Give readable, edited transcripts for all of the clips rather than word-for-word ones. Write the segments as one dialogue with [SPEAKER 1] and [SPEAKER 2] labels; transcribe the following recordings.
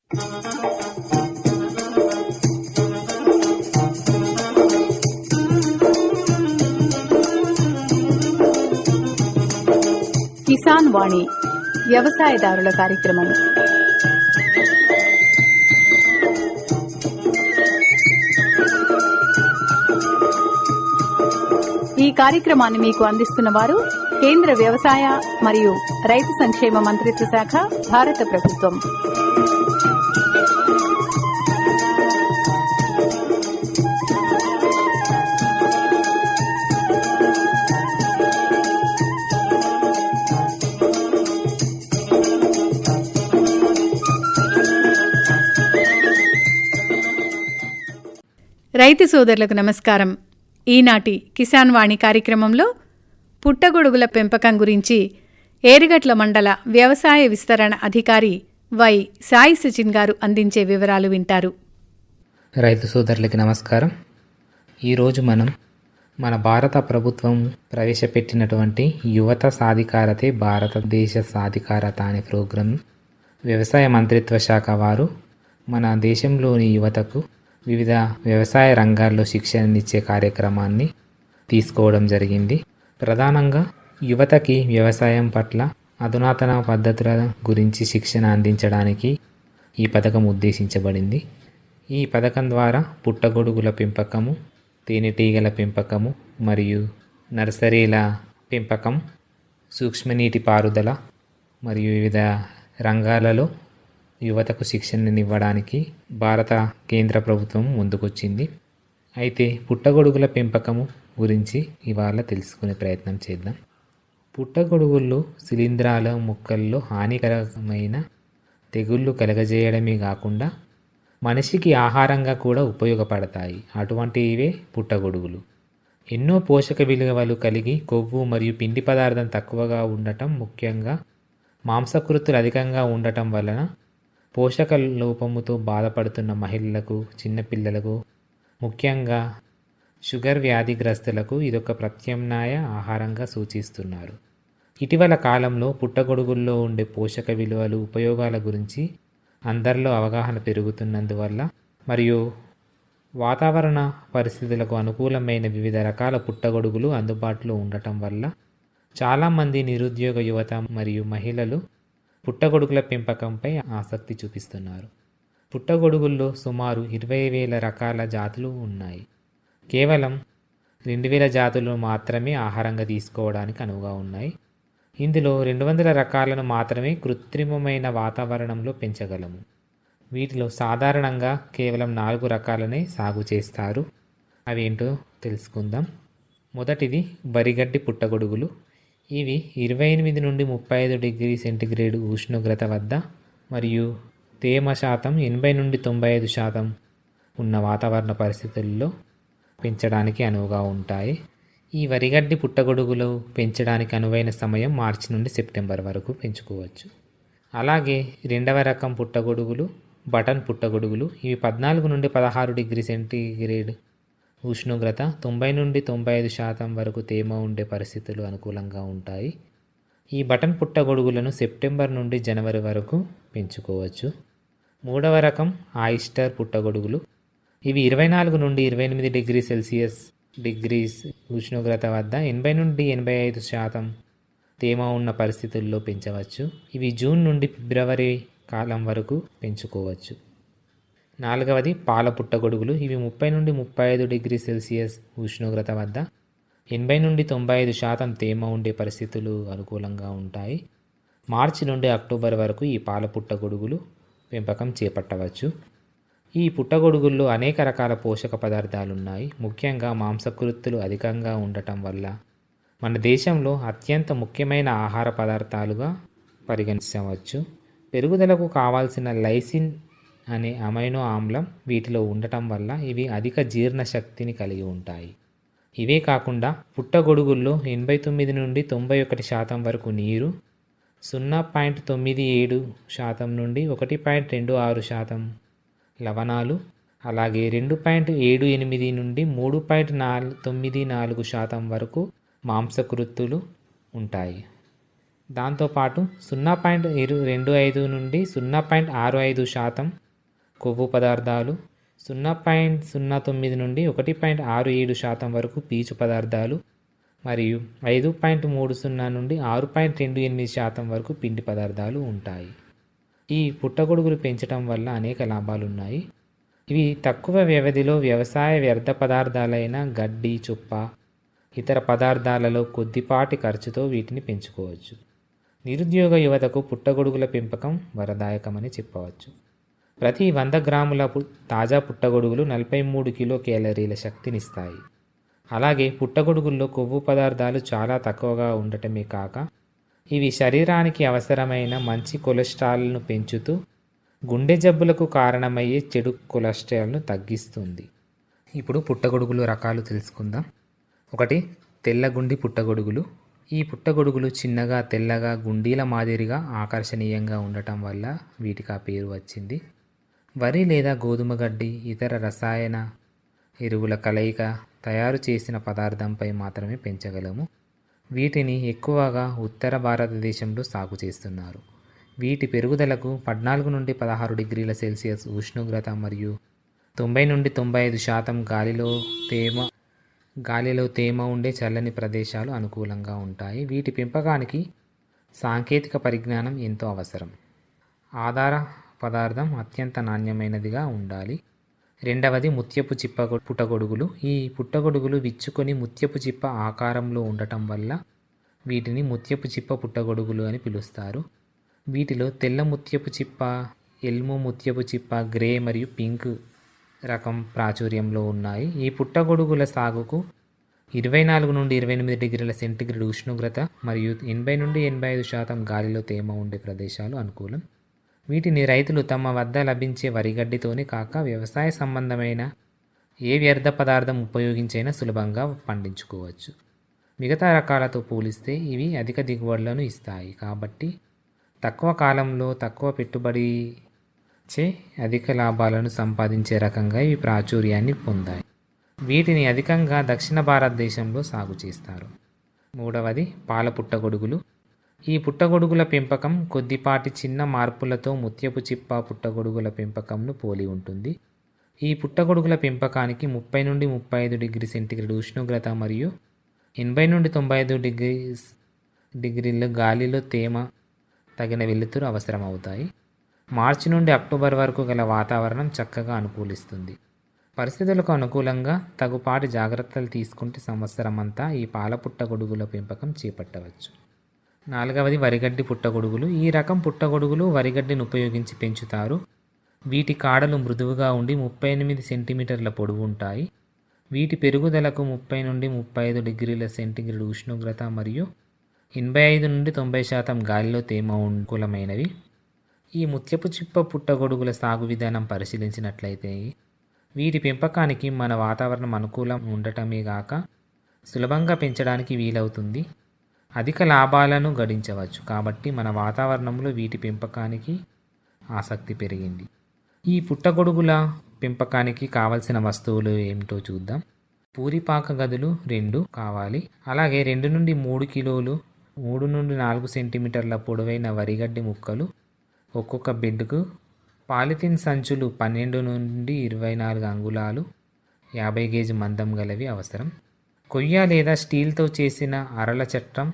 [SPEAKER 1] కిసాన్ వాణి వ్యవసాయదారుల కార్యక్రమం. ఈ కార్యక్రమాన్ని మీకు అందిస్తున్న వారు కేంద్ర వ్యవసాయ మరియు రైతు సంక్షేమ మంత్రిత్వ శాఖ, భారత ప్రభుత్వం. రైతు సోదరులకు నమస్కారం. ఈనాటి కిసాన్ వాణి కార్యక్రమంలో పుట్టగొడుగుల పెంపకం గురించి ఏరుగట్ల మండల వ్యవసాయ విస్తరణ అధికారి వై సాయి సచిన్ గారు అందించే వివరాలు వింటారు.
[SPEAKER 2] రైతు సోదరులకి నమస్కారం. ఈరోజు మనం మన భారత ప్రభుత్వం ప్రవేశపెట్టినటువంటి యువత సాధికారతే భారతదేశ సాధికారత అనే ప్రోగ్రాం వ్యవసాయ మంత్రిత్వ శాఖ వారు మన దేశంలోని యువతకు వివిధ వ్యవసాయ రంగాల్లో శిక్షణనిచ్చే కార్యక్రమాన్ని తీసుకోవడం జరిగింది. ప్రధానంగా యువతకి వ్యవసాయం పట్ల అధునాతన పద్ధతుల గురించి శిక్షణ అందించడానికి ఈ పథకం ఉద్దేశించబడింది. ఈ పథకం ద్వారా పుట్టగొడుగుల పెంపకము, తేనెటీగల పెంపకము మరియు నర్సరీల పెంపకం, సూక్ష్మనీటి పారుదల మరియు వివిధ రంగాలలో యువతకు శిక్షణనివ్వడానికి భారత కేంద్ర ప్రభుత్వం ముందుకొచ్చింది. అయితే పుట్టగొడుగుల పెంపకము గురించి ఇవాళ తెలుసుకునే ప్రయత్నం చేద్దాం. పుట్టగొడుగుల్లో శిలీంధ్రాల మొక్కల్లో హానికరమైన తెగుళ్ళు కలగజేయడమే కాకుండా మనిషికి ఆహారంగా కూడా ఉపయోగపడతాయి. అటువంటివే పుట్టగొడుగులు. ఎన్నో పోషక విలువలు కలిగి కొవ్వు మరియు పిండి పదార్థం తక్కువగా ఉండటం, ముఖ్యంగా మాంసకృతులు అధికంగా ఉండటం వలన పోషక లోపముతో బాధపడుతున్న మహిళలకు, చిన్నపిల్లలకు, ముఖ్యంగా షుగర్ వ్యాధిగ్రస్తులకు ఇదొక ప్రత్యామ్నాయ ఆహారంగా సూచిస్తున్నారు. ఇటీవల కాలంలో పుట్టగొడుగుల్లో ఉండే పోషక విలువలు, ఉపయోగాల గురించి అందరిలో అవగాహన పెరుగుతున్నందువల్ల మరియు వాతావరణ పరిస్థితులకు అనుకూలమైన వివిధ రకాల పుట్టగొడుగులు అందుబాటులో ఉండటం వల్ల చాలామంది నిరుద్యోగ యువత మరియు మహిళలు పుట్టగొడుగుల పెంపకంపై ఆసక్తి చూపిస్తున్నారు. పుట్టగొడుగుల్లో సుమారు 20,000 రకాల జాతులు ఉన్నాయి. కేవలం 2,000 జాతులు మాత్రమే ఆహారంగా తీసుకోవడానికి అనువుగా ఉన్నాయి. ఇందులో 200 రకాలను మాత్రమే కృత్రిమమైన వాతావరణంలో పెంచగలము. వీటిలో సాధారణంగా కేవలం 4 రకాలనే సాగు చేస్తారు. అవేంటో తెలుసుకుందాం. మొదటిది వరిగడ్డి పుట్టగొడుగులు. ఇవి 28 నుండి 35 డిగ్రీ సెంటీగ్రేడ్ ఉష్ణోగ్రత వద్ద మరియు తేమ శాతం 80 నుండి 95% ఉన్న వాతావరణ పరిస్థితుల్లో పెంచడానికి అనువుగా ఉంటాయి. ఈ వరిగడ్డి పుట్టగొడుగులు పెంచడానికి అనువైన సమయం మార్చి నుండి సెప్టెంబర్ వరకు పెంచుకోవచ్చు. అలాగే రెండవ రకం పుట్టగొడుగులు బటన్ పుట్టగొడుగులు. ఇవి 14 నుండి 16 డిగ్రీ సెంటీగ్రేడ్ ఉష్ణోగ్రత, 90 నుండి 95% వరకు తేమ ఉండే పరిస్థితులు అనుకూలంగా ఉంటాయి. ఈ బటన్ పుట్టగొడుగులను సెప్టెంబర్ నుండి జనవరి వరకు పెంచుకోవచ్చు. మూడవ రకం ఆయిస్టర్ పుట్టగొడుగులు. ఇవి 24 నుండి 28 డిగ్రీ సెల్సియస్ ఉష్ణోగ్రత వద్ద 80 నుండి 85% తేమ ఉన్న పరిస్థితుల్లో పెంచవచ్చు. ఇవి జూన్ నుండి ఫిబ్రవరి కాలం వరకు పెంచుకోవచ్చు. నాలుగవది పాల పుట్టగొడుగులు. ఇవి 30 నుండి 35 డిగ్రీ సెల్సియస్ ఉష్ణోగ్రత వద్ద 80 నుండి 95% తేమ ఉండే పరిస్థితులు అనుకూలంగా ఉంటాయి. మార్చి నుండి అక్టోబర్ వరకు ఈ పాల పుట్టగొడుగులు పెంపకం చేపట్టవచ్చు. ఈ పుట్టగొడుగుల్లో అనేక రకాల పోషక పదార్థాలు ఉన్నాయి. ముఖ్యంగా మాంసకృతులు అధికంగా ఉండటం వల్ల మన దేశంలో అత్యంత ముఖ్యమైన ఆహార పదార్థాలుగా పరిగణించవచ్చు. పెరుగుదలకు కావాల్సిన లైసిన్ అనే అమైనో ఆమ్లం వీటిలో ఉండటం వల్ల ఇవి అధిక జీర్ణ శక్తిని కలిగి ఉంటాయి. ఇవే కాకుండా పుట్టగొడుగుల్లో 89 నుండి 91% వరకు నీరు, 0.97% నుండి 1.26% లవణాలు, అలాగే 2.78 నుండి 3.94% వరకు మాంసకృతులు ఉంటాయి. దాంతోపాటు 0.25 నుండి 0.65% కొవ్వు పదార్థాలు, 0.09 నుండి 1.67% వరకు పీచు పదార్థాలు మరియు 5.30 నుండి 6.28% వరకు పిండి పదార్థాలు ఉంటాయి. ఈ పుట్టగొడుగులు పెంచడం వల్ల అనేక లాభాలున్నాయి. ఇవి తక్కువ వ్యవధిలో వ్యవసాయ వ్యర్థ పదార్థాలైన గడ్డి, చుప్ప, ఇతర పదార్థాలలో కొద్దిపాటి ఖర్చుతో వీటిని పెంచుకోవచ్చు. నిరుద్యోగ యువతకు పుట్టగొడుగుల పెంపకం వరదాయకమని చెప్పవచ్చు. ప్రతి 100 గ్రాముల తాజా పుట్టగొడుగులు 43 కిలో క్యాలరీల శక్తినిస్తాయి. అలాగే పుట్టగొడుగుల్లో కొవ్వు పదార్థాలు చాలా తక్కువగా ఉండటమే కాక ఇవి శరీరానికి అవసరమైన మంచి కొలెస్ట్రాల్ను పెంచుతూ గుండె జబ్బులకు కారణమయ్యే చెడు కొలెస్ట్రాల్ను తగ్గిస్తుంది. ఇప్పుడు పుట్టగొడుగులు రకాలు తెలుసుకుందాం. 1. తెల్లగుండి పుట్టగొడుగులు. ఈ పుట్టగొడుగులు చిన్నగా, తెల్లగా, గుండీల మాదిరిగా ఆకర్షణీయంగా ఉండటం వల్ల వీటికి ఆ పేరు వచ్చింది. వరి లేదా గోధుమ గడ్డి, ఇతర రసాయన ఎరువుల కలయిక తయారు చేసిన పదార్థంపై మాత్రమే పెంచగలము. వీటిని ఎక్కువగా ఉత్తర భారతదేశంలో సాగు చేస్తున్నారు. వీటి పెరుగుదలకు 14 నుండి 16 డిగ్రీల సెల్సియస్ ఉష్ణోగ్రత మరియు 90 నుండి 95% గాలిలో తేమ ఉండే చల్లని ప్రదేశాలు అనుకూలంగా ఉంటాయి. వీటి పెంపకానికి సాంకేతిక పరిజ్ఞానం ఎంతో అవసరం. ఆధార పదార్థం అత్యంత నాణ్యమైనదిగా ఉండాలి. 2. ముత్యపు చిప్ప పుట్టగొడుగులు. ఈ పుట్టగొడుగులు విచ్చుకొని ముత్యపు చిప్ప ఆకారంలో ఉండటం వల్ల వీటిని ముత్యపు చిప్ప పుట్టగొడుగులు అని పిలుస్తారు. వీటిలో తెల్ల ముత్యపు చిప్ప, ఎల్మో ముత్యపు చిప్ప, గ్రే మరియు పింక్ రకం ప్రాచుర్యంలో ఉన్నాయి. ఈ పుట్టగొడుగుల సాగుకు 24 నుండి 28 డిగ్రీల సెంటీగ్రేడ్ ఉష్ణోగ్రత మరియు 80 నుండి 85% గాలిలో తేమ ఉండే ప్రదేశాలు అనుకూలం. వీటిని రైతులు తమ వద్ద లభించే వరిగడ్డితోనే కాక వ్యవసాయ సంబంధమైన ఏ వ్యర్థ పదార్థం ఉపయోగించైనా సులభంగా పండించుకోవచ్చు. మిగతా రకాలతో పోలిస్తే ఇవి అధిక దిగుబడులను ఇస్తాయి. కాబట్టి తక్కువ కాలంలో తక్కువ పెట్టుబడి చే అధిక లాభాలను సంపాదించే రకంగా ఇవి ప్రాచుర్యాన్ని పొందాయి. వీటిని అధికంగా దక్షిణ భారతదేశంలో సాగు చేస్తారు. 3. పాల పుట్టగొడుగులు. ఈ పుట్టగొడుగుల పెంపకం కొద్దిపాటి చిన్న మార్పులతో ముత్యపు చిప్ప పుట్టగొడుగుల పెంపకంను పోలి ఉంటుంది. ఈ పుట్టగొడుగుల పెంపకానికి 30 నుండి 35 డిగ్రీ సెంటీగ్రేడ్ ఉష్ణోగ్రత మరియు 80 నుండి 95 డిగ్రీల గాలిలో తేమ, తగిన వెలుతురు అవసరమవుతాయి. మార్చి నుండి అక్టోబర్ వరకు గల వాతావరణం చక్కగా అనుకూలిస్తుంది. పరిస్థితులకు అనుకూలంగా తగుపాటి జాగ్రత్తలు తీసుకుంటే సంవత్సరం అంతా ఈ పాల పుట్టగొడుగుల పెంపకం చేపట్టవచ్చు. 4. వరిగడ్డి పుట్టగొడుగులు. ఈ రకం పుట్టగొడుగులు వరిగడ్డిని ఉపయోగించి పెంచుతారు. వీటి కాడలు మృదువుగా ఉండి 38 సెంటీమీటర్ల పొడవు ఉంటాయి. వీటి పెరుగుదలకు 30 నుండి 35 డిగ్రీల సెంటీగ్రేడ్ ఉష్ణోగ్రత మరియు 85 నుండి 90% గాలిలో తేమ అనుకూలమైనవి. ఈ ముత్యపు చిప్ప పుట్టగొడుగుల సాగు విధానం పరిశీలించినట్లయితే వీటి పెంపకానికి మన వాతావరణం అనుకూలం ఉండటమే కాక సులభంగా పెంచడానికి వీలవుతుంది. అధిక లాభాలను గడించవచ్చు. కాబట్టి మన వాతావరణంలో వీటి పెంపకానికి ఆసక్తి పెరిగింది. ఈ పుట్టగొడుగుల పెంపకానికి కావలసిన వస్తువులు ఏమిటో చూద్దాం. పూరిపాక గదులు 2 కావాలి. అలాగే 2 నుండి 3 కిలోలు 3 నుండి 4 సెంటీమీటర్ల పొడవైన వరిగడ్డి ముక్కలు ఒక్కొక్క బెడ్కు. పాలిథిన్ సంచులు 12 నుండి 24 అంగుళాలు 50 గేజ్ మందం గలవి అవసరం. కొయ్య లేదా స్టీల్తో చేసిన అరల చట్రం,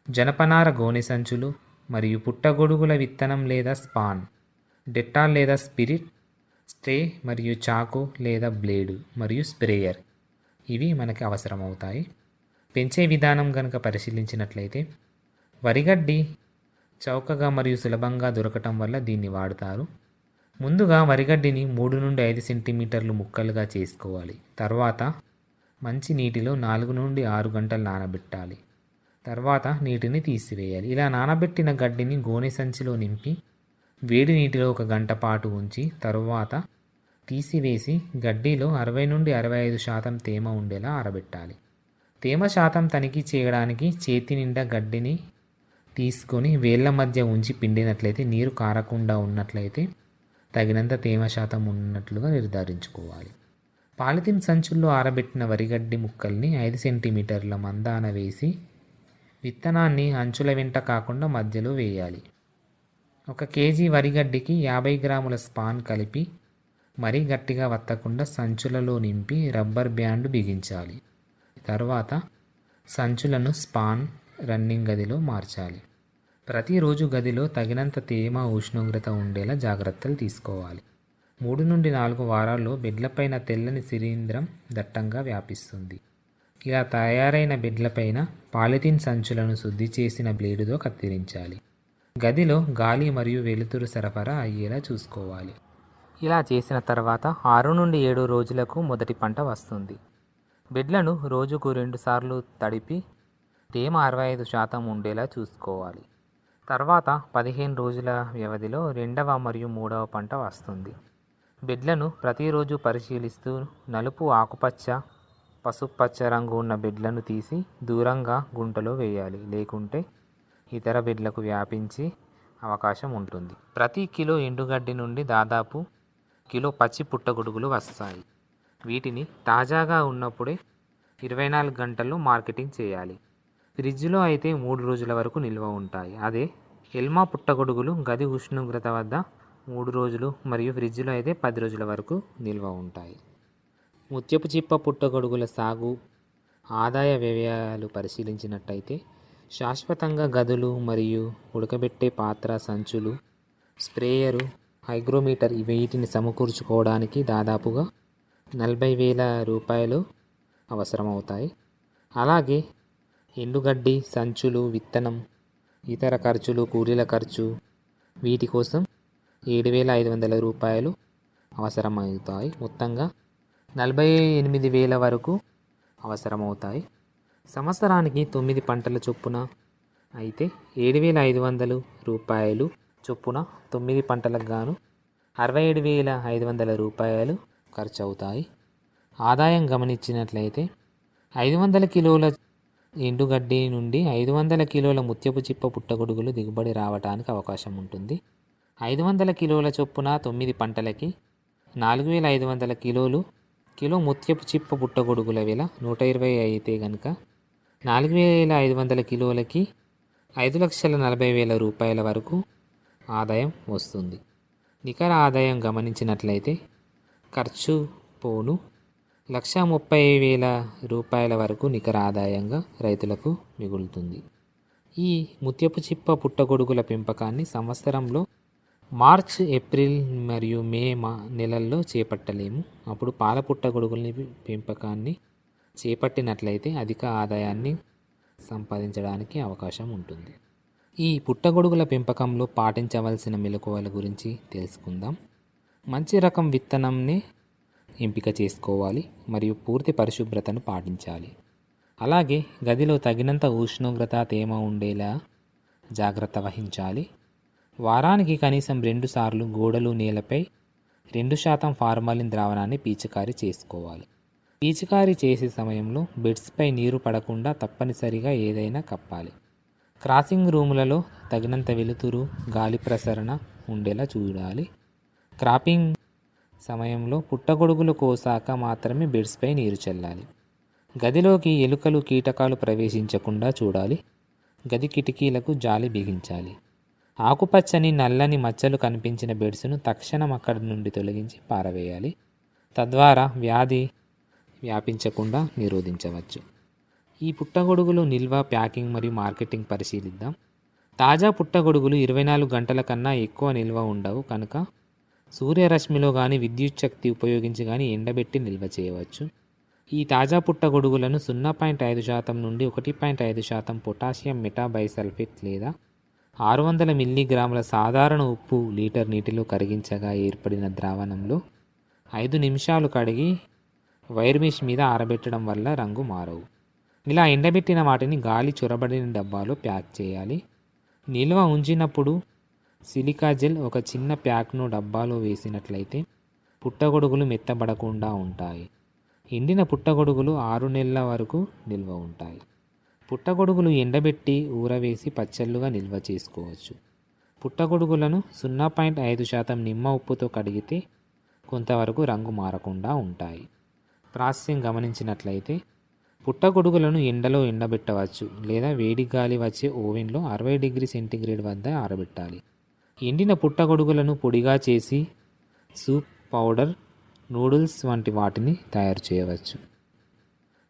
[SPEAKER 2] జనపనార గోనె సంచులు మరియు పుట్టగొడుగుల విత్తనం లేదా స్పాన్, డెటాల్ లేదా స్పిరిట్, స్ప్రే మరియు చాకు లేదా బ్లేడు మరియు స్ప్రేయర్ ఇవి మనకి అవసరమవుతాయి. పెంచే విధానం కనుక పరిశీలించినట్లయితే వరిగడ్డి చౌకగా మరియు సులభంగా దొరకటం వల్ల దీన్ని వాడతారు. ముందుగా వరిగడ్డిని 3 నుండి 5 సెంటీమీటర్లు ముక్కలుగా చేసుకోవాలి. తర్వాత మంచి నీటిలో 4 నుండి 6 గంటలు నానబెట్టాలి. తర్వాత నీటిని తీసివేయాలి. ఇలా నానబెట్టిన గడ్డిని గోనె సంచిలో నింపి వేడి నీటిలో 1 గంట పాటు ఉంచి తరువాత తీసివేసి గడ్డిలో 60 నుండి 65% తేమ ఉండేలా ఆరబెట్టాలి. తేమ శాతం తనిఖీ చేయడానికి చేతి నిండా గడ్డిని తీసుకొని వేళ్ళ మధ్య ఉంచి పిండినట్లయితే నీరు కారకుండా ఉన్నట్లయితే తగినంత తేమ శాతం ఉన్నట్లుగా నిర్ధారించుకోవాలి. పాలిథిన్ సంచుల్లో ఆరబెట్టిన వరిగడ్డి ముక్కల్ని 5 సెంటీమీటర్ల మందాన వేసి విత్తనాన్ని అంచుల వెంట కాకుండా మధ్యలో వేయాలి. 1 కేజీ వరిగడ్డికి 50 గ్రాముల స్పాన్ కలిపి మరీ గట్టిగా వత్తకుండా సంచులలో నింపి రబ్బర్ బ్యాండ్ బిగించాలి. తర్వాత సంచులను స్పాన్ రన్నింగ్ గదిలో మార్చాలి. ప్రతిరోజు గదిలో తగినంత తేమ, ఉష్ణోగ్రత ఉండేలా జాగ్రత్తలు తీసుకోవాలి. 3 నుండి 4 వారాల్లో బెడ్లపైన తెల్లని శిలీంధ్రం దట్టంగా వ్యాపిస్తుంది. ఇలా తయారైన బెడ్లపైన పాలిథిన్ సంచులను శుద్ధి చేసిన బ్లేడుతో కత్తిరించాలి. గదిలో గాలి మరియు వెలుతురు సరఫరా అయ్యేలా చూసుకోవాలి. ఇలా చేసిన తర్వాత 6 నుండి 7 రోజులకు మొదటి పంట వస్తుంది. బెడ్లను రోజుకు 2 సార్లు తడిపి తేమ 65% ఉండేలా చూసుకోవాలి. తర్వాత 15 రోజుల వ్యవధిలో 2వ మరియు 3వ పంట వస్తుంది. బెడ్లను ప్రతిరోజు పరిశీలిస్తూ నలుపు, ఆకుపచ్చ, పసుపచ్చ రంగు ఉన్న బెడ్లను తీసి దూరంగా గుంటలో వేయాలి. లేకుంటే ఇతర బెడ్లకు వ్యాపించే అవకాశం ఉంటుంది. ప్రతి కిలో ఎండుగడ్డి నుండి దాదాపు కిలో పచ్చి పుట్టగొడుగులు వస్తాయి. వీటిని తాజాగా ఉన్నప్పుడే 24 గంటల్లో మార్కెటింగ్ చేయాలి. ఫ్రిడ్జ్లో అయితే 3 రోజుల వరకు నిల్వ ఉంటాయి. అదే ఎల్మా పుట్టగొడుగులు గది ఉష్ణోగ్రత వద్ద 3 రోజులు మరియు ఫ్రిడ్జ్లో అయితే 10 రోజుల వరకు నిల్వ ఉంటాయి. ముత్యపు చిప్ప పుట్టగొడుగుల సాగు ఆదాయ వ్యయాలు పరిశీలించినట్టయితే శాశ్వతంగా గదులు మరియు ఉడకబెట్టే పాత్ర, సంచులు, స్ప్రేయరు, హైగ్రోమీటర్ వీటిని సమకూర్చుకోవడానికి దాదాపుగా 40,000 రూపాయలు అవసరమవుతాయి. అలాగే ఎండుగడ్డి, సంచులు, విత్తనం, ఇతర ఖర్చులు, కూలీల ఖర్చు వీటి కోసం 7,500 రూపాయలు అవసరమవుతాయి. మొత్తంగా 48,000 వరకు అవసరమవుతాయి. సంవత్సరానికి 9 పంటల చొప్పున అయితే 7,500 రూపాయలు చొప్పున 9 పంటలకు గాను 67,500 రూపాయలు ఖర్చు అవుతాయి. ఆదాయం గమనించినట్లయితే 500 కిలోల ఎండుగడ్డి నుండి 500 కిలోల ముత్యపు చిప్ప పుట్టగొడుగులు దిగుబడి రావడానికి అవకాశం ఉంటుంది. 500 కిలోల చొప్పున 9 పంటలకి 4,500 కిలో ముత్యపు చిప్ప పుట్టగొడుగుల వేల 120 అయితే కనుక 4,500 కిలోలకి 5,40,000 రూపాయల వరకు ఆదాయం వస్తుంది. నికర ఆదాయం గమనించినట్లయితే ఖర్చు పోను 1,30,000 రూపాయల వరకు నికర ఆదాయంగా రైతులకు మిగులుతుంది. ఈ ముత్యపు చిప్ప పుట్టగొడుగుల పెంపకాన్ని సంవత్సరంలో మార్చ్, ఏప్రిల్ మరియు మే నెలల్లో చేపట్టలేము. అప్పుడు పాల పుట్టగొడుగుల పెంపకాన్ని చేపట్టినట్లయితే అధిక ఆదాయాన్ని సంపాదించడానికి అవకాశం ఉంటుంది. ఈ పుట్టగొడుగుల పెంపకంలో పాటించవలసిన మెలకువల గురించి తెలుసుకుందాం. మంచి రకం విత్తనంని ఎంపిక చేసుకోవాలి మరియు పూర్తి పరిశుభ్రతను పాటించాలి. అలాగే గదిలో తగినంత ఉష్ణోగ్రత, తేమ ఉండేలా జాగ్రత్త వహించాలి. వారానికి కనీసం 2 సార్లు గోడలు, నేలపై 2% ఫార్మాలిన్ ద్రావణాన్ని పిచికారీ చేసుకోవాలి. పిచికారీ చేసే సమయంలో బెడ్స్పై నీరు పడకుండా తప్పనిసరిగా ఏదైనా కప్పాలి. క్రాసింగ్ రూములలో తగినంత వెలుతురు, గాలి ప్రసరణ ఉండేలా చూడాలి. క్రాపింగ్ సమయంలో పుట్టగొడుగులు కోసాక మాత్రమే బెడ్స్పై నీరు చల్లాలి. గదిలోకి ఎలుకలు, కీటకాలు ప్రవేశించకుండా చూడాలి. గది కిటికీలకు జాలి బిగించాలి. ఆకుపచ్చని, నల్లని మచ్చలు కనిపించిన బెడ్స్ను తక్షణం అక్కడి నుండి తొలగించి పారవేయాలి. తద్వారా వ్యాధి వ్యాపించకుండా నిరోధించవచ్చు. ఈ పుట్టగొడుగులు నిల్వ, ప్యాకింగ్ మరియు మార్కెటింగ్ పరిశీలిద్దాం. తాజా పుట్టగొడుగులు 24 గంటల కన్నా ఎక్కువ నిల్వ ఉండవు కనుక సూర్యరశ్మిలో కానీ విద్యుత్ శక్తి ఉపయోగించి కానీ ఎండబెట్టి నిల్వ చేయవచ్చు. ఈ తాజా పుట్టగొడుగులను 0.5% నుండి 1.5% పొటాషియం మెటాబైసల్ఫేట్ లేదా 600 మిల్లీగ్రాముల సాధారణ ఉప్పు లీటర్ నీటిలో కరిగించగా ఏర్పడిన ద్రావణంలో 5 నిమిషాలు కడిగి వైర్ మెష్ మీద ఆరబెట్టడం వల్ల రంగు మారవు. ఇలా ఎండబెట్టిన వాటిని గాలి చొరబడిన డబ్బాలో ప్యాక్ చేయాలి. నిల్వ ఉంచినప్పుడు సిలికా జెల్ ఒక చిన్న ప్యాక్ను డబ్బాలో వేసినట్లయితే పుట్టగొడుగులు మెత్తబడకుండా ఉంటాయి. ఎండిన పుట్టగొడుగులు 6 నెలల వరకు నిల్వ ఉంటాయి. పుట్టగొడుగులు ఎండబెట్టి ఊరవేసి పచ్చళ్ళుగా నిల్వ చేసుకోవచ్చు. పుట్టగొడుగులను 0.5% నిమ్మ ఉప్పుతో కడిగితే కొంతవరకు రంగు మారకుండా ఉంటాయి. ప్రాసెసింగ్ గమనించినట్లయితే పుట్టగొడుగులను ఎండలో ఎండబెట్టవచ్చు లేదా వేడి గాలి వచ్చే ఓవెన్లో 60 డిగ్రీ సెంటీగ్రేడ్ వద్ద ఆరబెట్టాలి. ఎండిన పుట్టగొడుగులను పొడిగా చేసి సూప్, పౌడర్, నూడిల్స్ వంటి వాటిని తయారు చేయవచ్చు.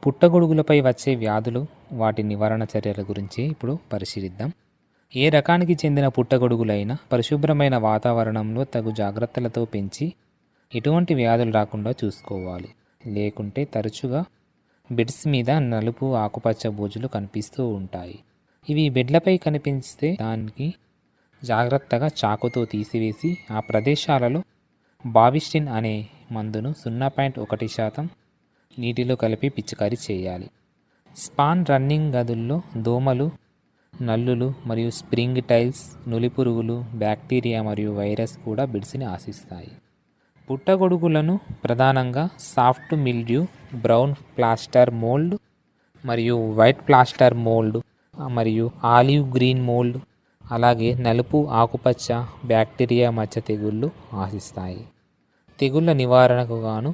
[SPEAKER 2] పుట్టగొడుగులపై వచ్చే వ్యాధులు, వాటి నివారణ చర్యల గురించి ఇప్పుడు పరిశీలిద్దాం. ఏ రకానికి చెందిన పుట్టగొడుగులైనా పరిశుభ్రమైన వాతావరణంలో తగు జాగ్రత్తలతో పెంచి ఎటువంటి వ్యాధులు రాకుండా చూసుకోవాలి. లేకుంటే తరచుగా బెడ్స్ మీద నలుపు, ఆకుపచ్చ బూజులు కనిపిస్తూ ఉంటాయి. ఇవి బెడ్లపై కనిపిస్తే దానికి జాగ్రత్తగా చాకుతో తీసివేసి ఆ ప్రదేశాలలో బావిస్టిన్ అనే మందును 0.1% నీటిలో కలిపి పిచికారీ చేయాలి. స్పాన్ రన్నింగ్ గదుల్లో దోమలు, నల్లులు మరియు స్ప్రింగ్ టైల్స్, నులిపురుగులు, బ్యాక్టీరియా మరియు వైరస్ కూడా బెడ్స్ని ఆశిస్తాయి. పుట్టగొడుగులను ప్రధానంగా soft mildew, brown plaster mould మరియు వైట్ ప్లాస్టర్ మోల్డ్ మరియు ఆలివ్ గ్రీన్ మోల్డ్, అలాగే నలుపు, ఆకుపచ్చ, బ్యాక్టీరియా మచ్చ తెగుళ్ళు ఆశిస్తాయి. తెగుళ్ళ నివారణకు గాను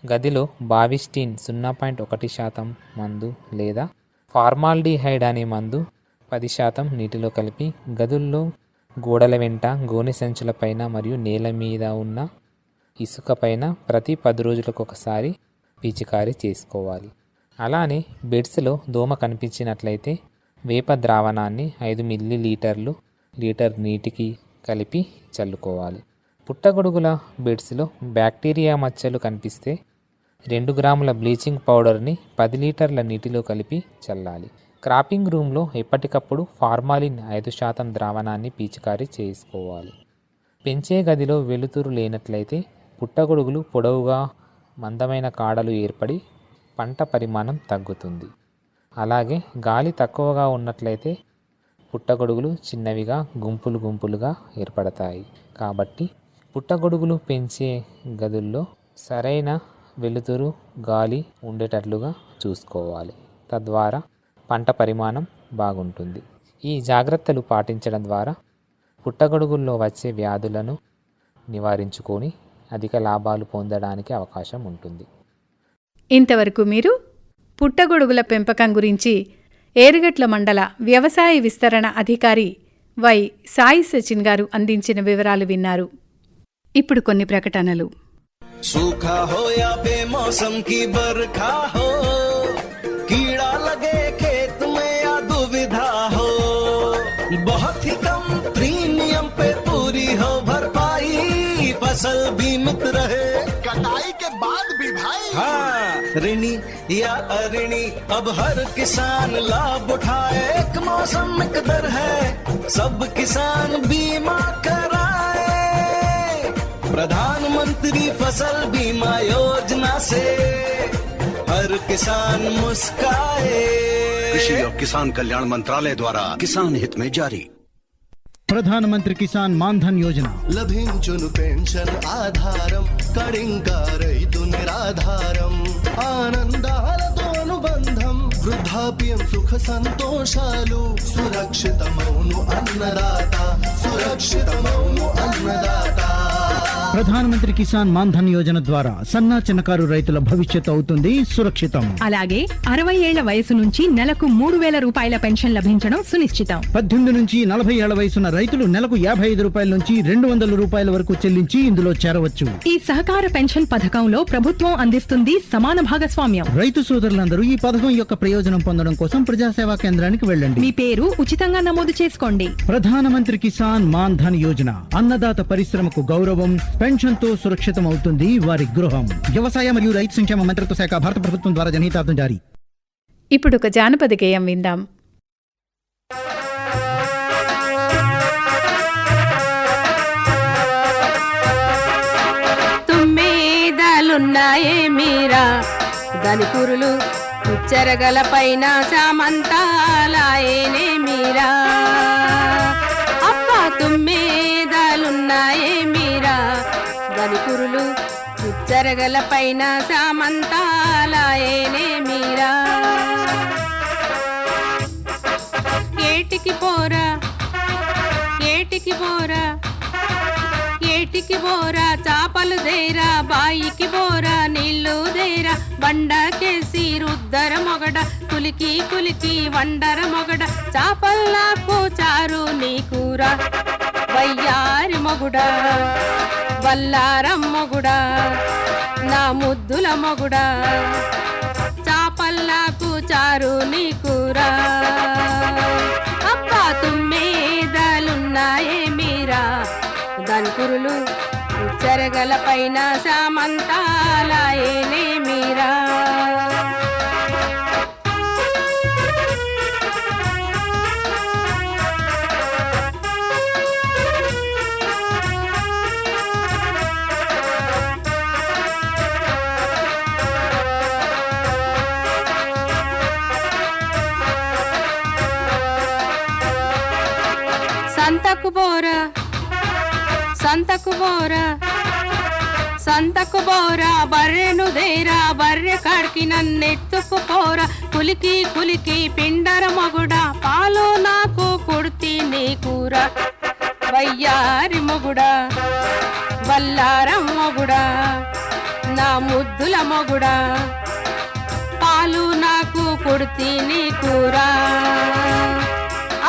[SPEAKER 2] గదిలో బావిస్టిన్ 0.1% మందు లేదా ఫార్మాల్డిహైడ్ అనే మందు 10% నీటిలో కలిపి గదుల్లో గోడల వెంట, గోనె సంచుల పైన మరియు నేల మీద ఉన్న ఇసుక పైన ప్రతి 10 రోజులకు ఒకసారి పిచికారీ చేసుకోవాలి. అలానే బెడ్స్లో దోమ కనిపించినట్లయితే వేప ద్రావణాన్ని 5 మిల్లీలీటర్లు లీటర్ నీటికి కలిపి చల్లుకోవాలి. పుట్టగొడుగుల బెడ్స్లో బ్యాక్టీరియా మచ్చలు కనిపిస్తే 2 గ్రాముల బ్లీచింగ్ పౌడర్ని 10 లీటర్ల నీటిలో కలిపి చల్లాలి. క్రాపింగ్ రూమ్లో ఎప్పటికప్పుడు ఫార్మాలిన్ 5% ద్రావణాన్ని పిచికారీ చేసుకోవాలి. పెంచే గదిలో వెలుతురు లేనట్లయితే పుట్టగొడుగులు పొడవుగా మందమైన కాడలు ఏర్పడి పంట పరిమాణం తగ్గుతుంది. అలాగే గాలి తక్కువగా ఉన్నట్లయితే పుట్టగొడుగులు చిన్నవిగా గుంపులుగా ఏర్పడతాయి. కాబట్టి పుట్టగొడుగులు పెంచే గదుల్లో సరైన వెలుతురు, గాలి ఉండేటట్లుగా చూసుకోవాలి. తద్వారా పంట పరిమాణం బాగుంటుంది. ఈ జాగ్రత్తలు పాటించడం ద్వారా పుట్టగొడుగుల్లో వచ్చే వ్యాధులను నివారించుకొని అధిక లాభాలు పొందడానికి అవకాశం ఉంటుంది.
[SPEAKER 1] ఇంతవరకు మీరు పుట్టగొడుగుల పెంపకం గురించి ఏరుగట్ల మండల వ్యవసాయ విస్తరణ అధికారి వై సాయి సచిన్ గారు అందించిన వివరాలు విన్నారు. ఇప్పుడు కొన్ని ప్రకటనలు.
[SPEAKER 3] सूखा हो या बेमौसम की बरखा हो, कीड़ा लगे खेत में या दुविधा हो, बहुत ही कम प्रीमियम पे पूरी हो भरपाई, फसल बीमित रहे
[SPEAKER 4] कटाई के बाद भी भाई।
[SPEAKER 3] हाँ, ऋणी या अऋणी अब हर किसान लाभ उठाए, एक मौसम एक दर है, सब किसान बीमा कराए, प्रधानमंत्री फसल बीमा योजना से हर किसान मुस्काए।
[SPEAKER 4] कृषि और किसान कल्याण मंत्रालय द्वारा किसान हित में जारी.
[SPEAKER 5] ప్రధానమంత్రి కిసాన్ మాన్ధన్ యోజన
[SPEAKER 6] లభించును పెన్షన్ ఆధారం కడింగా రైతు నిరాధారం ఆనందాలతో అనుబంధం వృద్ధాప్యం సుఖ సంతోషాలు సురక్షితమౌను అన్నదాత సురక్షితమౌను అన్నదాత.
[SPEAKER 5] ప్రధానమంత్రి కిసాన్ మాన్ధన్ యోజన ద్వారా సన్నా చిన్నకారు రైతుల భవిష్యత్తు అవుతుంది సురక్షితం.
[SPEAKER 7] అలాగే 60 ఏళ్ల వయసు నుంచి నెలకు 3,000 రూపాయల పెన్షన్ లభించడం సునిశ్చితం.
[SPEAKER 5] 18 నుంచి 40 ఏళ్ల వయసున్న రైతులు నెలకు 55 రూపాయల నుంచి 200 రూపాయల వరకు చెల్లించి ఇందులో చేరవచ్చు.
[SPEAKER 7] ఈ సహకార పెన్షన్ పథకంలో ప్రభుత్వం అందిస్తుంది సమాన భాగస్వామ్యం.
[SPEAKER 5] రైతు సోదరులందరూ ఈ పథకం యొక్క ప్రయోజనం పొందడం కోసం ప్రజాసేవా కేంద్రానికి వెళ్ళండి.
[SPEAKER 7] మీ పేరు ఉచితంగా నమోదు చేసుకోండి.
[SPEAKER 5] ప్రధానమంత్రి కిసాన్ మాన్ధన్ యోజన అన్నదాత పరిశ్రమకు గౌరవం, పెన్షన్ తో సురక్షితం అవుతుంది వారి గృహం. వ్యవసాయ మరియు రైతు సంక్షేమ మంత్రిత్వ శాఖ, భారత ప్రభుత్వం ద్వారా జనహితార్థం జారీ.
[SPEAKER 1] ఇప్పుడు ఒక జానపద గేయం విందాం.
[SPEAKER 8] తుమ్మెదలున్నాయే మీరా దాని పురులు ఉచ్చరగల పైన సామంతాలాయనే మీరా అప్ప తుమ్మెదలున్నాయే మీరా దాని పురులు ఉచ్చరగల పైన సామంతాలాయనే మీరా ఏటికి పోరా ఏటికి పోరా ఏటికి బాయికి బోరా చాపలు దేరా బాయికి బోరా నీళ్లు దేరా బండకేసి రుద్దర మొగడ కులికి కులికి వండర మొగడ చాపల్లాకు చారు నీ కూర వయ్యారి మొగుడా వల్లారం మొగుడా నా ముద్దుల మొగుడా చాపల్లాకు చారు నీ కూర అబ్బా తుమ్మేదలున్నాయే మీరా దాని కురులు చెరగల పైన సామంతాలాయనే మీరా సంతకు బోరా బర్రెను దేరా బర్రె కాడికి నన్నెత్తుకు పోరా కులికి కులికి పిండర మొగుడా పాలు నాకు కుడితి నీ కూర వయ్యారి మొగుడా వల్లారం మొగుడా నా ముద్దుల మొగుడా పాలు నాకు కుడితి నీ కూర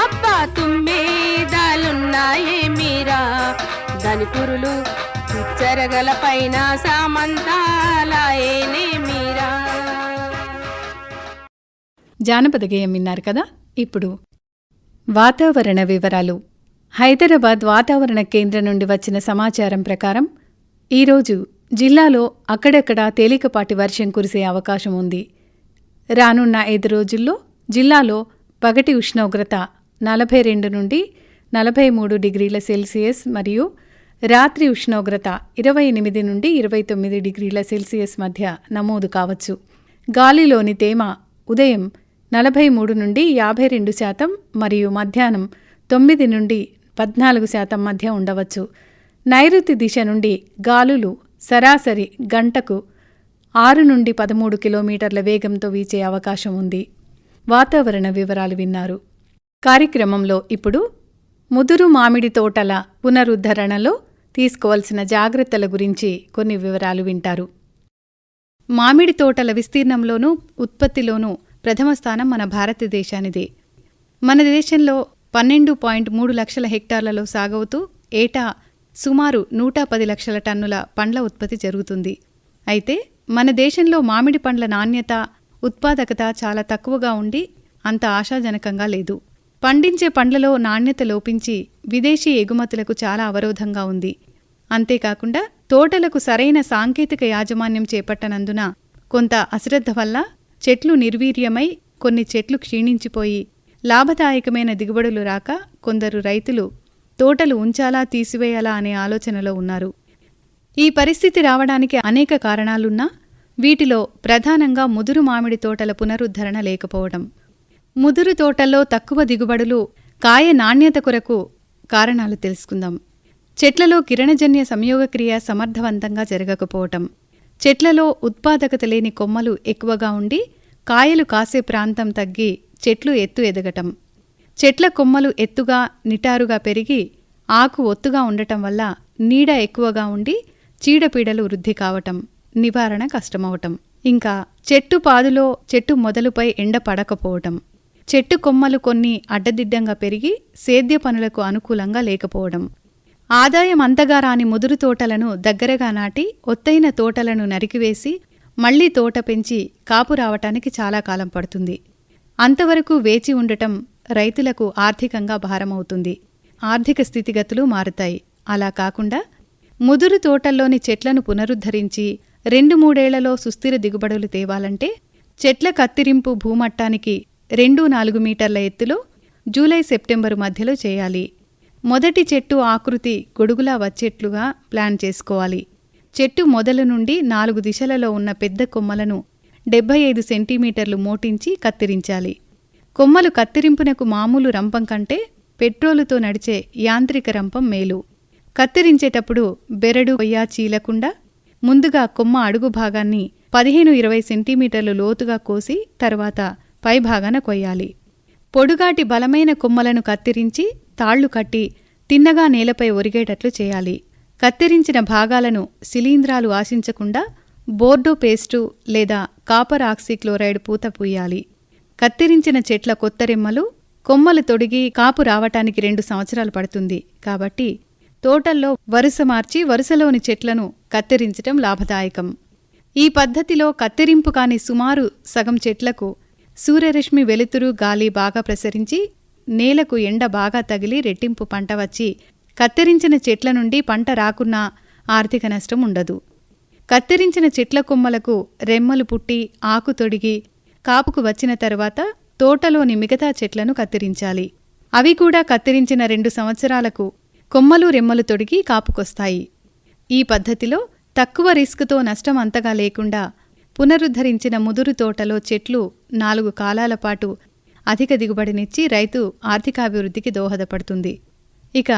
[SPEAKER 8] అబ్బా తుమ్మేదాలున్నాయే మీరా దాని కురులు చెరగల పైన సామంతాలాయనే మీరా.
[SPEAKER 1] జానపద గేయం విన్నారు కదా. ఇప్పుడు వాతావరణ వివరాలు. హైదరాబాద్ వాతావరణ కేంద్రం నుండి వచ్చిన సమాచారం ప్రకారం ఈరోజు జిల్లాలో అక్కడక్కడా తేలికపాటి వర్షం కురిసే అవకాశం ఉంది. రానున్న 5 రోజుల్లో జిల్లాలో పగటి ఉష్ణోగ్రత 42 నుండి 43 డిగ్రీల సెల్సియస్ మరియు రాత్రి ఉష్ణోగ్రత 28 నుండి 29 డిగ్రీల సెల్సియస్ మధ్య నమోదు కావచ్చు. గాలిలోని తేమ ఉదయం 43 నుండి 52% మరియు మధ్యాహ్నం 9 నుండి 14% మధ్య ఉండవచ్చు. నైరుతి దిశ నుండి గాలులు సరాసరి గంటకు 6 నుండి 13 కిలోమీటర్ల వేగంతో వీచే అవకాశం ఉంది. వాతావరణ వివరాలు విన్నారు. కార్యక్రమంలో ఇప్పుడు ముదురు మామిడి తోటల పునరుద్ధరణలో తీసుకోవాల్సిన జాగ్రత్తల గురించి కొన్ని వివరాలు వింటారు. మామిడి తోటల విస్తీర్ణంలోనూ ఉత్పత్తిలోనూ ప్రథమ స్థానం మన భారతదేశానిదే. మన దేశంలో 12.3 లక్షల హెక్టార్లలో సాగవుతూ ఏటా సుమారు 110 లక్షల టన్నుల పండ్ల ఉత్పత్తి జరుగుతుంది. అయితే మన దేశంలో మామిడి పండ్ల నాణ్యత, ఉత్పాదకత చాలా తక్కువగా ఉండి అంత ఆశాజనకంగా లేదు. పండించే పండ్లలో నాణ్యత లోపించి విదేశీ ఎగుమతులకు చాలా అవరోధంగా ఉంది. అంతేకాకుండా తోటలకు సరైన సాంకేతిక యాజమాన్యం చేపట్టనందున కొంత అశ్రద్ధ వల్ల చెట్లు నిర్వీర్యమై కొన్ని చెట్లు క్షీణించిపోయి లాభదాయకమైన దిగుబడులు రాక కొందరు రైతులు తోటలు ఉంచాలా తీసివేయాలా అనే ఆలోచనలో ఉన్నారు. ఈ పరిస్థితి రావడానికి అనేక కారణాలున్నా వీటిలో ప్రధానంగా ముదురు మామిడి తోటల పునరుద్ధరణ లేకపోవడం. ముదురు తోటల్లో తక్కువ దిగుబడులు, కాయ నాణ్యత కొరకు కారణాలు తెలుసుకుందాం. చెట్లలో కిరణజన్య సంయోగక్రియ సమర్థవంతంగా జరగకపోవటం, చెట్లలో ఉత్పాదకత లేని కొమ్మలు ఎక్కువగా ఉండి కాయలు కాసే ప్రాంతం తగ్గి చెట్లు ఎత్తు ఎదగటం, చెట్ల కొమ్మలు ఎత్తుగా నిటారుగా పెరిగి ఆకు ఒత్తుగా ఉండటం వల్ల నీడ ఎక్కువగా ఉండి చీడపీడలు వృద్ధి కావటం, నివారణ కష్టమవటం, ఇంకా చెట్టు పాదులో చెట్టు మొదలుపై ఎండ పడకపోవటం, చెట్టు కొమ్మలు కొన్ని అడ్డదిడ్డంగా పెరిగి సేద్య పనులకు అనుకూలంగా లేకపోవడం, ఆదాయం అంతగా రాని ముదురు తోటలను దగ్గరగా నాటి ఒత్తైన తోటలను నరికివేసి మళ్లీ తోట పెంచి కాపు రావటానికి చాలా కాలం పడుతుంది. అంతవరకు వేచి ఉండటం రైతులకు ఆర్థికంగా భారమవుతుంది. ఆర్థిక స్థితిగతులు మారుతాయి. అలా కాకుండా ముదురు తోటల్లోని చెట్లను పునరుద్ధరించి 2-3 సుస్థిర దిగుబడులు తేవాలంటే చెట్ల కత్తిరింపు భూమట్టానికి 2-4 మీటర్ల ఎత్తులో జూలై-సెప్టెంబరు మధ్యలో చేయాలి. మొదటి చెట్టు ఆకృతి గొడుగులా వచ్చేట్లుగా ప్లాన్ చేసుకోవాలి. చెట్టు మొదలు నుండి 4 దిశలలో ఉన్న పెద్ద కొమ్మలను 75 సెంటీమీటర్లు మోటించి కత్తిరించాలి. కొమ్మలు కత్తిరింపునకు మామూలు రంపం కంటే పెట్రోలుతో నడిచే యాంత్రిక రంపం మేలు. కత్తిరించేటప్పుడు బెరడు కొయ్య చీలకుండా ముందుగా కొమ్మ అడుగు భాగాన్ని 15-20 సెంటీమీటర్లు లోతుగా కోసి తర్వాత పైభాగాన కొయ్యాలి. పొడుగాటి బలమైన కొమ్మలను కత్తిరించి తాళ్లు కట్టి తిన్నగా నేలపై ఒరిగేటట్లు చేయాలి. కత్తిరించిన భాగాలను శిలీంధ్రాలు ఆశించకుండా బోర్డో పేస్టు లేదా కాపర్ ఆక్సీక్లోరైడ్ పూత పూయాలి. కత్తిరించిన చెట్ల కొత్త రెమ్మలు, కొమ్మలు తొడిగి కాపు రావటానికి 2 సంవత్సరాలు పడుతుంది. కాబట్టి తోటల్లో వరుస మార్చి వరుసలోని చెట్లను కత్తిరించటం లాభదాయకం. ఈ పద్ధతిలో కత్తిరింపు కాని సుమారు సగం చెట్లకు సూర్యరశ్మి, వెలుతురు, గాలి బాగా ప్రసరించి నేలకు ఎండ బాగా తగిలి రెట్టింపు పంట వచ్చి కత్తిరించిన చెట్ల నుండి పంట రాకున్నా ఆర్థిక నష్టం ఉండదు. కత్తిరించిన చెట్ల కొమ్మలకు రెమ్మలు పుట్టి ఆకు తొడిగి కాపుకు వచ్చిన తరువాత తోటలోని మిగతా చెట్లను కత్తిరించాలి. అవి కూడా కత్తిరించిన 2 సంవత్సరాలకు కొమ్మలు రెమ్మలు తొడిగి కాపుకొస్తాయి. ఈ పద్ధతిలో తక్కువ రిస్క్తో నష్టం అంతగా లేకుండా పునరుద్ధరించిన ముదురు తోటలో చెట్లు 4 కాలాల పాటు అధిక దిగుబడినిచ్చి రైతు ఆర్థికాభివృద్ధికి దోహదపడుతుంది. ఇక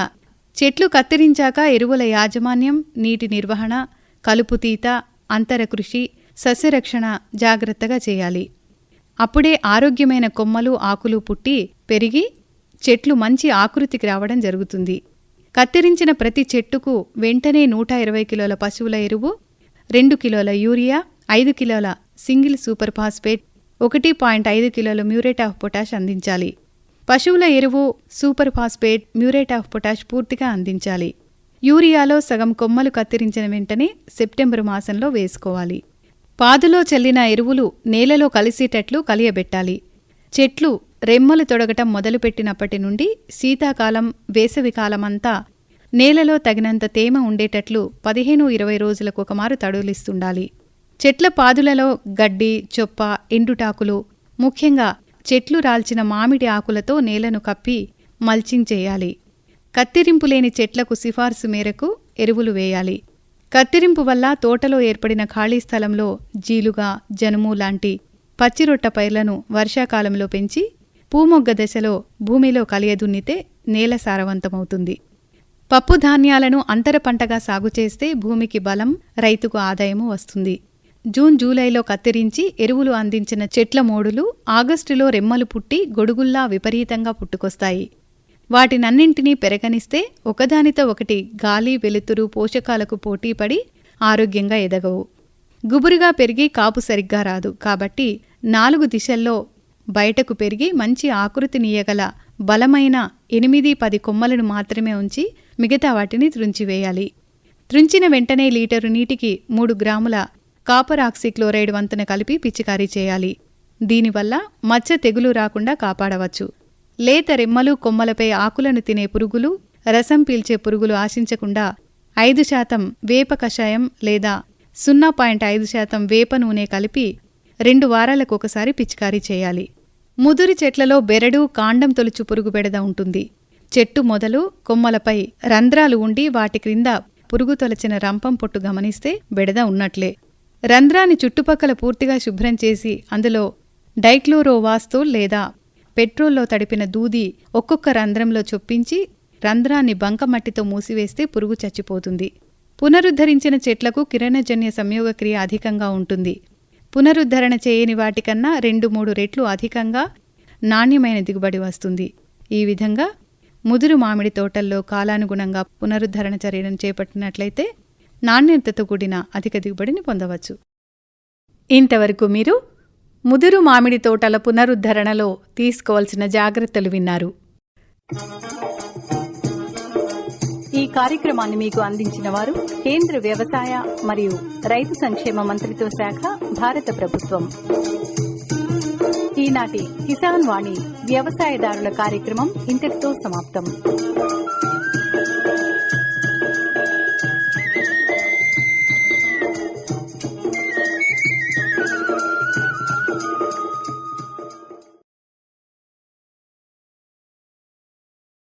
[SPEAKER 1] చెట్లు కత్తిరించాక ఎరువుల యాజమాన్యం, నీటి నిర్వహణ, కలుపుతీత, అంతర కృషి, సస్యరక్షణ జాగ్రత్తగా చేయాలి. అప్పుడే ఆరోగ్యమైన కొమ్మలు, ఆకులు పుట్టి పెరిగి చెట్లు మంచి ఆకృతికి రావడం జరుగుతుంది. కత్తిరించిన ప్రతి చెట్టుకు వెంటనే 120 కిలోల పశువుల ఎరువు, 2 కిలోల యూరియా, 5 కిలోల సింగిల్ సూపర్ ఫాస్ఫేట్, 1.5 కిలోల మ్యూరేట్ ఆఫ్ పొటాష్ అందించాలి. పశువుల ఎరువు, super phosphate, muriate of potash పూర్తిగా అందించాలి. యూరియాలో సగం కొమ్మలు కత్తిరించిన వెంటనే సెప్టెంబరు మాసంలో వేసుకోవాలి. పాదులో చల్లిన ఎరువులు నేలలో కలిసేటట్లు కలియబెట్టాలి. చెట్లు రెమ్మలు తొడగటం మొదలుపెట్టినప్పటి నుండి శీతాకాలం, వేసవికాలమంతా నేలలో తగినంత తేమ ఉండేటట్లు 15-20 రోజులకు ఒకమారు తడులిస్తుండాలి. చెట్ల పాదులలో గడ్డి, చొప్ప, ఎండుటాకులు, ముఖ్యంగా చెట్లు రాల్చిన మామిడి ఆకులతో నేలను కప్పి మల్చింగ్ చేయాలి. కత్తిరింపు లేని చెట్లకు సిఫార్సు మేరకు ఎరువులు వేయాలి. కత్తిరింపు వల్ల తోటలో ఏర్పడిన ఖాళీ స్థలంలో జీలుగా, జనుము లాంటి పచ్చిరొట్ట పైర్లను వర్షాకాలంలో పెంచి పూమొగ్గ దశలో భూమిలో కలియదున్నితే నేల సారవంతమవుతుంది. పప్పు ధాన్యాలను అంతర పంటగా సాగు చేస్తే భూమికి బలం, రైతుకు ఆదాయము వస్తుంది. జూన్, జూలైలో కత్తిరించి ఎరువులు అందించిన చెట్ల మోడులు ఆగస్టులో రెమ్మలు పుట్టి గొడుగుల్లా విపరీతంగా పుట్టుకొస్తాయి. వాటినన్నింటినీ పెరగనిస్తే ఒకదానితో ఒకటి గాలి, వెలుతురు, పోషకాలకు పోటీపడి ఆరోగ్యంగా ఎదగవు. గుబురుగా పెరిగి కాపు సరిగ్గా రాదు. కాబట్టి 4 దిశల్లో బయటకు పెరిగి మంచి ఆకృతినీయగల బలమైన 8-10 కొమ్మలను మాత్రమే ఉంచి మిగతా వాటిని త్రుంచివేయాలి. త్రుంచిన వెంటనే లీటరు నీటికి 3 గ్రాముల కాపర్ ఆక్సీక్లోరైడ్ వంతున కలిపి పిచికారీ చేయాలి. దీనివల్ల మచ్చ తెగులు రాకుండా కాపాడవచ్చు. లేత రెమ్మలు, కొమ్మలపై ఆకులను తినే పురుగులు, రసం పీల్చే పురుగులు ఆశించకుండా 5% వేప కషాయం లేదా 0.5% వేప నూనె కలిపి 2 వారాలకు ఒకసారి పిచికారీ చేయాలి. ముదురు చెట్లలో బెరడు, కాండం తొలుచు పురుగు బెడద ఉంటుంది. చెట్టు మొదలు, కొమ్మలపై రంధ్రాలు ఉండి వాటి క్రింద పురుగు తొలచిన రంపం పొట్టు గమనిస్తే బెడద ఉన్నట్లే. రంధ్రాన్ని చుట్టుపక్కల పూర్తిగా శుభ్రం చేసి అందులో డైక్లోరోవాస్తోల్ లేదా పెట్రోల్లో తడిపిన దూది ఒక్కొక్క రంధ్రంలో చొప్పించి రంధ్రాన్ని బంకమట్టితో మూసివేస్తే పురుగు చచ్చిపోతుంది. పునరుద్ధరించిన చెట్లకు కిరణజన్య సంయోగక్రియ అధికంగా ఉంటుంది. పునరుద్ధరణ చేయని వాటికన్నా 2-3 రెట్లు అధికంగా నాణ్యమైన దిగుబడి వస్తుంది. ఈ విధంగా ముదురు మామిడి తోటల్లో కాలానుగుణంగా పునరుద్ధరణ చర్యలను చేపట్టినట్లయితే నాణ్యతతో కూడిన అధిక దిగుబడిని పొందవచ్చు. ఇంతవరకు మీరు ముదురు మామిడి తోటల పునరుద్ధరణలో తీసుకోవాల్సిన జాగ్రత్తలు విన్నారు. ఈ కార్యక్రమాన్ని మీకు అందించిన వారు కేంద్ర వ్యవసాయ మరియు రైతు సంక్షేమ మంత్రిత్వ శాఖ, భారత ప్రభుత్వం. ఈనాటి కిసాన్ వాణి వ్యవసాయదారుల కార్యక్రమం ఇంతటితో సమాప్తం.